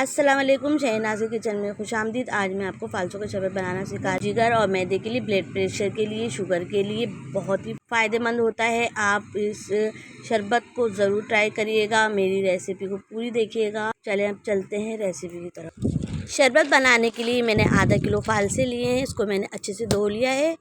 अस्सलाम वालेकुम, शहनाज़ किचन में खुशामदीद। आज मैं आपको फालसो का शरबत बनाना सिखा। जिगर और मैदे के लिए, ब्लड प्रेशर के लिए, शुगर के लिए बहुत ही फ़ायदेमंद होता है। आप इस शरबत को ज़रूर ट्राई करिएगा। मेरी रेसिपी को पूरी देखिएगा। चलें अब चलते हैं रेसिपी की तरफ। शरबत बनाने के लिए मैंने आधा किलो फालसे लिए हैं। इसको मैंने अच्छे से धो लिया है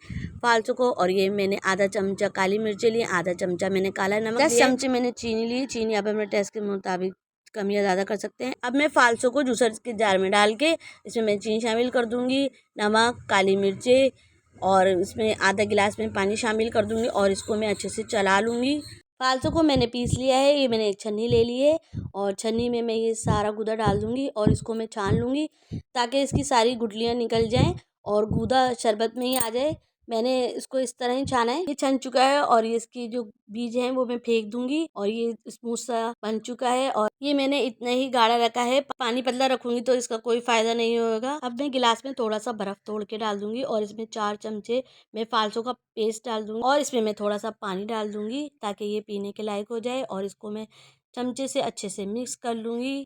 फालसों को। और ये मैंने आधा चमचा काली मिर्चें लिए, आधा चमचा मैंने काला नमक, 10 चमचे मैंने चीनी ली। चीनी आप अपने टेस्ट के मुताबिक कम या ज़्यादा कर सकते हैं। अब मैं फालसो को जूसर के जार में डाल के इसमें मैं चीनी शामिल कर दूंगी, नमक, काली मिर्चें, और इसमें आधा गिलास में पानी शामिल कर दूंगी और इसको मैं अच्छे से चला लूँगी। फालसो को मैंने पीस लिया है। ये मैंने एक छन्नी ले ली है और छन्नी में मैं ये सारा गूदा डाल दूंगी और इसको मैं छान लूँगी ताकि इसकी सारी गुठलियाँ निकल जाएँ और गूदा शरबत में ही आ जाए। मैंने इसको इस तरह ही छाना है। ये छन चुका है और ये इसकी जो बीज हैं वो मैं फेंक दूंगी और ये स्मूथ सा बन चुका है। और ये मैंने इतना ही गाढ़ा रखा है। पानी पतला रखूंगी तो इसका कोई फायदा नहीं होगा। अब मैं गिलास में थोड़ा सा बर्फ तोड़ के डाल दूंगी और इसमें 4 चमचे मैं फालसो का पेस्ट डाल दूंगी और इसमें मैं थोड़ा सा पानी डाल दूंगी ताकि ये पीने के लायक हो जाए। और इसको मैं चमचे से अच्छे से मिक्स कर लूँगी।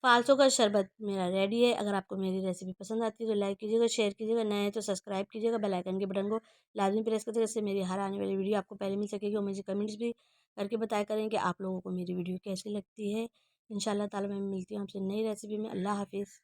फालसो का शरबत मेरा रेडी है। अगर आपको मेरी रेसिपी पसंद आती है तो लाइक कीजिएगा, शेयर कीजिएगा, नए हैं तो सब्सक्राइब कीजिएगा, बेल आइकन के बटन को लाजमी प्रेस कीजिएगा, इससे मेरी हर आने वाली वीडियो आपको पहले मिल सकेगी। और मुझे कमेंट्स भी करके बताया करें कि आप लोगों को मेरी वीडियो कैसी लगती है। इंशाल्लाह ताला मैं मिलती हूँ आपसे नई रेसिपी में। अल्लाह हाफिज़।